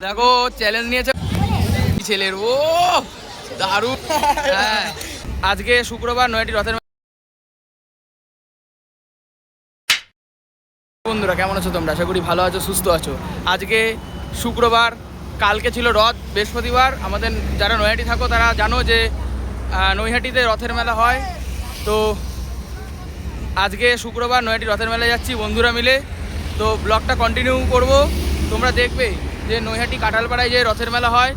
দেখো চ্যালেঞ্জ নিয়েছে ছেলের ও দারুণ। হ্যাঁ আজকে শুক্রবার নয়াটি রথের বন্ধুরা কেমন আছো তোমরা? আশা করি ভালো আছো, সুস্থ আছো। আজকে শুক্রবার, কালকে ছিল রথ, বৃহস্পতিবার। আমাদের যারা নৈহাটি থাকো তারা জানো যে নৈহাটিতে রথের মেলা হয়। তো আজকে শুক্রবার নৈহাটি রথের মেলায় যাচ্ছি বন্ধুরা মিলে। তো ব্লগটা কন্টিনিউ করব, তোমরা দেখবে যে নৈহাটি কাঁঠালপাড়ায় যে রথের মেলা হয়।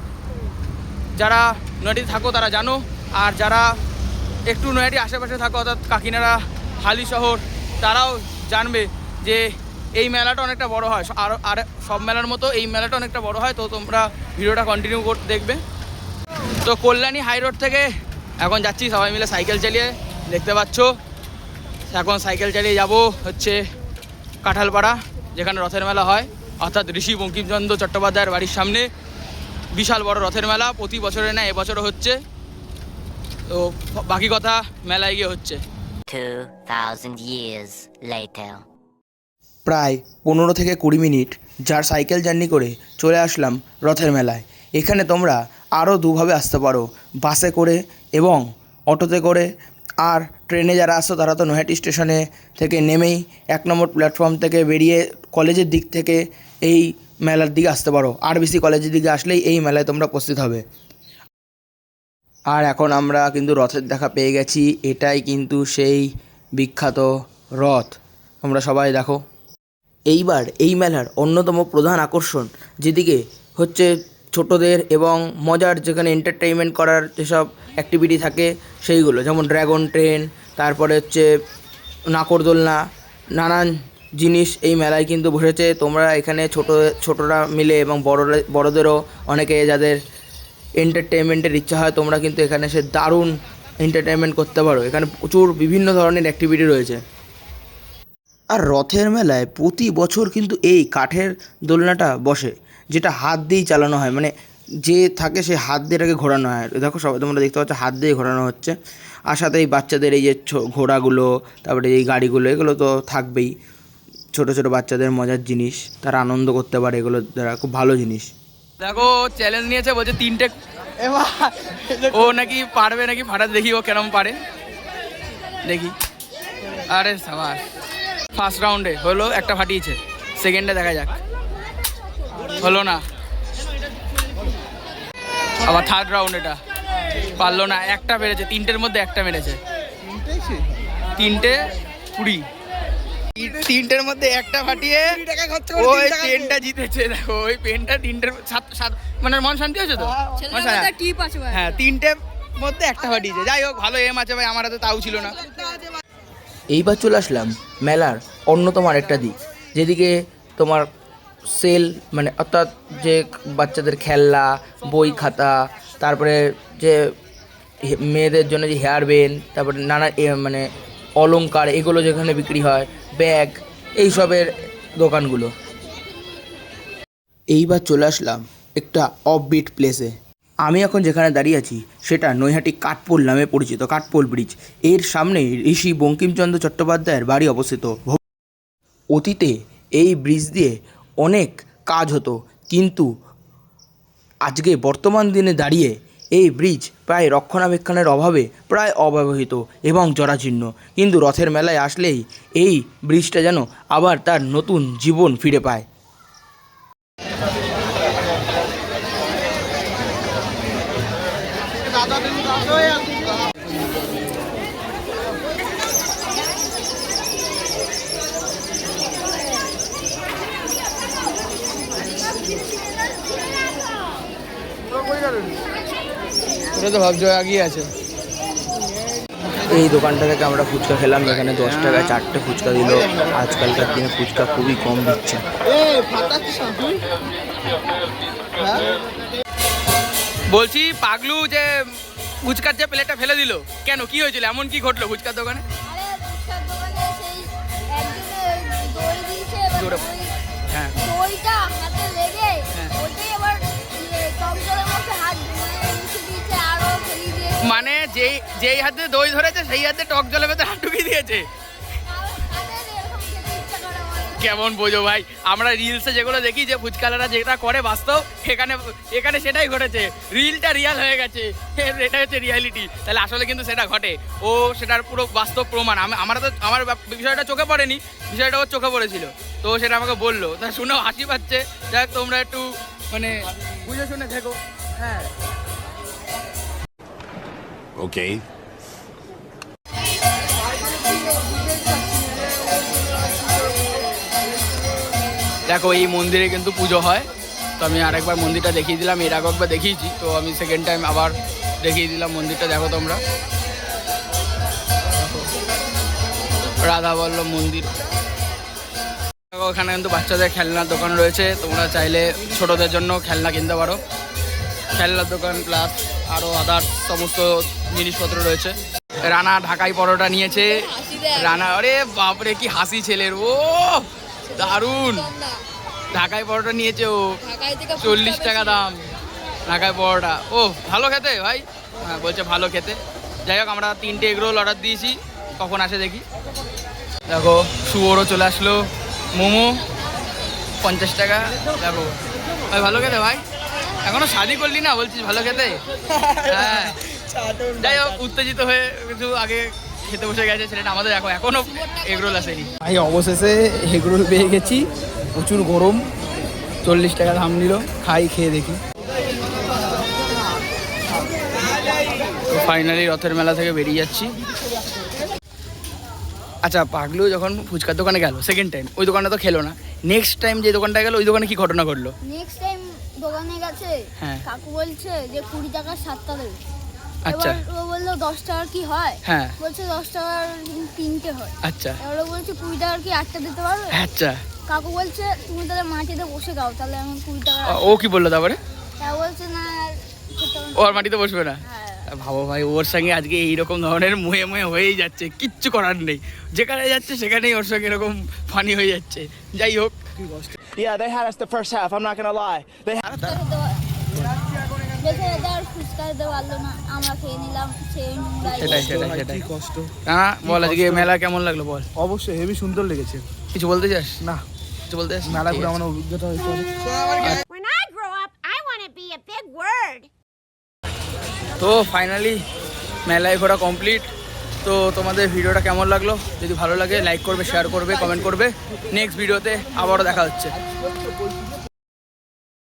যারা নৈহাটিতে থাকো তারা জানো, আর যারা একটু নৈহাটি আশেপাশে থাকো অর্থাৎ কাকিনাড়া, হালি শহর, তারাও জানবে যে এই মেলাটা অনেকটা বড় হয়। আর সব মেলার মতো এই মেলাটা অনেকটা বড় হয়। তো তোমরা ভিডিওটা কন্টিনিউ করতে দেখবে। তো কল্যাণী হাই রোড থেকে এখন যাচ্ছি সবাই মিলে সাইকেল চালিয়ে, দেখতে পাচ্ছ। এখন সাইকেল চালিয়ে যাব হচ্ছে কাঁঠালপাড়া, যেখানে রথের মেলা হয়, অর্থাৎ ঋষি বঙ্কিমচন্দ্র চট্টোপাধ্যায়ের বাড়ির সামনে বিশাল বড় রথের মেলা। প্রতি বছরের না এবছরও হচ্ছে। তো বাকি কথা মেলায় গিয়ে হচ্ছে। 2000 years later. প্রায় 15 থেকে 20 মিনিট যার সাইকেল জার্নি করে চলে আসলাম রথের মেলায়। এখানে তোমরা আরও দুভাবে আসতে পারো, বাসে করে এবং অটোতে করে। আর ট্রেনে যারা আসছো তারা তো নৈহাটি স্টেশনে থেকে নেমেই 1 নম্বর প্ল্যাটফর্ম থেকে বেরিয়ে কলেজের দিক থেকে এই মেলার দিকে আসতে পারো। আর বেশি কলেজের দিকে আসলেই এই মেলায় তোমরা উপস্থিত হবে। আর এখন আমরা কিন্তু রথের দেখা পেয়ে গেছি। এটাই কিন্তু সেই বিখ্যাত রথ, তোমরা সবাই দেখো। এইবার এই মেলার অন্যতম প্রধান আকর্ষণ যেদিকে হচ্ছে ছোটদের এবং মজার, যেখানে এন্টারটেইনমেন্ট করার যেসব অ্যাক্টিভিটি থাকে সেইগুলো, যেমন ড্রাগন ট্রেন, তারপরে হচ্ছে নাকরদোলনা, নানান জিনিস এই মেলায় কিন্তু বসেছে। তোমরা এখানে ছোটরা মিলে এবং বড়দেরও অনেকে যাদের এন্টারটেইনমেন্টের ইচ্ছা হয়, তোমরা কিন্তু এখানে এসে দারুণ এন্টারটেইনমেন্ট করতে পারো। এখানে প্রচুর বিভিন্ন ধরনের অ্যাক্টিভিটি রয়েছে। আর রথের মেলায় প্রতি বছর কিন্তু এই কাঠের দোলনাটা বসে, যেটা হাত দিয়েই চালানো হয়, মানে যে থাকে সে হাত দিয়ে এটাকে ঘোরানো হয়। দেখো সবাই তোমরা দেখতে পাচ্ছ হাত দিয়ে ঘোরানো হচ্ছে। আর সাথে এই বাচ্চাদের এই যে ঘোড়াগুলো, তারপরে এই গাড়িগুলো, এগুলো তো থাকবেই। ছোটো ছোটো বাচ্চাদের মজার জিনিস, তারা আনন্দ করতে পারে, এগুলো দ্বারা খুব ভালো জিনিস। দেখো চ্যালেঞ্জ নিয়েছে, বলছে 3টে ও নাকি পারবে নাকি ফাটাতে। দেখি ও কেরম পারে, দেখি। আরে সাবাস, ফার্স্ট রাউন্ডে হলো, একটা ফাটিয়েছে। সেকেন্ডে দেখা যাক, হলো না। আবার থার্ড রাউন্ড, এটা পারলো না, একটা মেরেছে। 3টের মধ্যে একটা মেরেছে। 3টে 20, 3টের মধ্যে একটা ফাটিয়ে ওই পেনটা জিতেছে। দেখো ওই পেনটা 3টের 7 মানে মন শান্তি হয়েছে তো। হ্যাঁ 3টের মধ্যে একটা ফাটিয়েছে। যাই হোক, ভালো এম আছে ভাই, আমার হাতে তাও ছিল না। এইবার চলে আসলাম মেলার অন্যতম আরেকটা দিক, যেদিকে তোমার সেল, মানে অর্থাৎ যে বাচ্চাদের খেলনা, বই খাতা, তারপরে যে মেয়েদের জন্য যে হেয়ার ব্যান্ড, তারপরে নানা মানে অলংকার, এগুলো যেখানে বিক্রি হয়, ব্যাগ, এইসবের দোকানগুলো। এইবার চলে আসলাম একটা অফবিট প্লেসে। আমি এখন যেখানে দাঁড়িয়ে আছি সেটা নৈহাটি কাঠপোল নামে পরিচিত কাঠপোল ব্রিজ। এর সামনে ঋষি বঙ্কিমচন্দ্র চট্টোপাধ্যায়ের বাড়ি অবস্থিত। অতীতে এই ব্রিজ দিয়ে অনেক কাজ হতো, কিন্তু আজকে বর্তমান দিনে দাঁড়িয়ে এই ব্রিজ প্রায় রক্ষণাবেক্ষণের অভাবে প্রায় অব্যবহৃত এবং জরাজীর্ণ। কিন্তু রথের মেলায় আসলেই এই ব্রিজটা যেন আবার তার নতুন জীবন ফিরে পায়। এটা তো ভাবছো আগিয়ে আছে। এই দোকানটা থেকে আমরা ফুচকা খেলাম, এখানে 10 টাকায় 4টে ফুচকা দিল। আজকালকার দিনে ফুচকা খুবই কম দিচ্ছে। বলছি পাগলু যে ফুচকার যে প্লেটটা ফেলে দিল কেন, কি হয়েছিল, এমন কি ঘটলো ফুচকার দোকানে? হ্যাঁ মানে যেই হাতে দই ধরেছে সেই হাতে টক জলের ভেতরে হাত ঢুকিয়ে দিয়েছে। কেমন বোঝো ভাই, আমরা রিলসে যেগুলো দেখি যে ফুচকালারা যেটা করে বাস্তব, এখানে এখানে সেটাই ঘটেছে, রিলটা রিয়াল হয়ে গেছে, এটা হচ্ছে রিয়ালিটি। তাহলে আসলে কিন্তু সেটা ঘটে, ও সেটার পুরো বাস্তব প্রমাণ। আমার বিষয়টা চোখে পড়েনি, বিষয়টা ওর চোখে পড়েছিল, তো সেটা আমাকে বললো, তা শুনেও হাসি পাচ্ছে। যাক তোমরা একটু মানে বুঝে শুনে থেকো। হ্যাঁ Okay. দেখো এই মন্দিরে কিন্তু পুজো হয়, তো আমি আরেকবার মন্দিরটা দেখিয়ে দিলাম, এর আগে একবার দেখিয়েছি, তো আমি সেকেন্ড টাইম আবার দেখিয়ে দিলাম মন্দিরটা। দেখো তোমরা, রাধা বল্লভ মন্দির। দেখো ওখানে কিন্তু বাচ্চাদের খেলনার দোকান রয়েছে, তোমরা চাইলে ছোটদের জন্য খেলনা কিনতে পারো, খেলনার দোকান প্লাস আরও আদার্স সমস্ত জিনিসপত্র রয়েছে। রানা ঢাকাই পরোটা নিয়েছে, রানা আরে বাপরে কি হাসি ছেলের, ও দারুণ ঢাকাই পরোটা নিয়েছে ও, 40 টাকা দাম ঢাকাই পরোটা। ও ভালো খেতে ভাই, হ্যাঁ বলছে ভালো খেতে। যাই হোক আমরা 3টে এগরোল অর্ডার দিয়েছি, কখন আসে দেখি। দেখো শুয়োরও চলে আসলো, মোমো 50 টাকা। দেখো ভাই ভালো খেতে ভাই, এখনো শাদি করলি না বলছিস ভালো খেতে। হ্যাঁ যাই হোক উত্তেজিত হয়ে কিছু আগে খেতে বসে গেছে ছেলেটা আমাদের, এখনো এগরোল আসেনি। ভাই অবশেষে এগরোল পেয়ে গেছি, প্রচুর গরম, 40 টাকা দাম নিল, খাই খেয়ে দেখি। ফাইনালি রথের মেলা থেকে বেরিয়ে যাচ্ছি। আচ্ছা পাগলু যখন ফুচকার দোকানে গেল সেকেন্ড টাইম, ওই দোকানটা তো খেলো না, নেক্সট টাইম যে দোকানটা গেল ওই দোকানে কি ঘটনা ঘটলো? নেক্সট টাইম দোকানে গেছে, হ্যাঁ। কাকু বলছে যে 20 টাকার 7টা দেবে। আচ্ছা। এবার ও বললো 10 টাকার কি হয়? হ্যাঁ। বলছে 10 টাকার 3টে হয়। আচ্ছা এবার ও বলছে 20 টাকার কি 8টা দিতে পারবে? আচ্ছা, কাকু বলছে তুমি তাহলে মাটিতে বসে দাও, তাহলে আমি 20 টাকা। ও কি বললো তারপরে? তা বলছে না আর খেতে হবে না। ও আর মাটিতে বসবে না? হ্যাঁ। ভাবো ভাই ওর সঙ্গে আজকে এইরকম ধরনের মুহে মুহে হয়েই যাচ্ছে, কিচ্ছু করার নেই, যেখানে যাচ্ছে সেখানেই ওর সঙ্গে এরকম ফানি হয়ে যাচ্ছে। যাই হোক Yeah, they had us the first half. I'm not gonna lie. They had fuchka খেতে পার- বলছে দাদা আর ফুচকা খেতে পারলো না, আমরা খেয়ে নিলাম সেই নোংরাই। সেটাই হ্যাঁ। বল আজকে মেলা কেমন লাগলো বল, অবশ্যই হেভি সুন্দর লেগেছে। কিছু বলতে চাস? না, কিছু বলতে চাস? মেলা ঠিক ঘুরে আছে। আমার অভিজ্ঞতা হয়েছে অনেক। When I grow up, I want to be a big word. তো ফাইনালি মেলায় ঘোরা কমপ্লিট। তো তোমাদের ভিডিওটা কেমন লাগলো? যদি ভালো লাগে লাইক করবে, শেয়ার করবে, কমেন্ট করবে। নেক্সট ভিডিওতে আবারও দেখা হচ্ছে।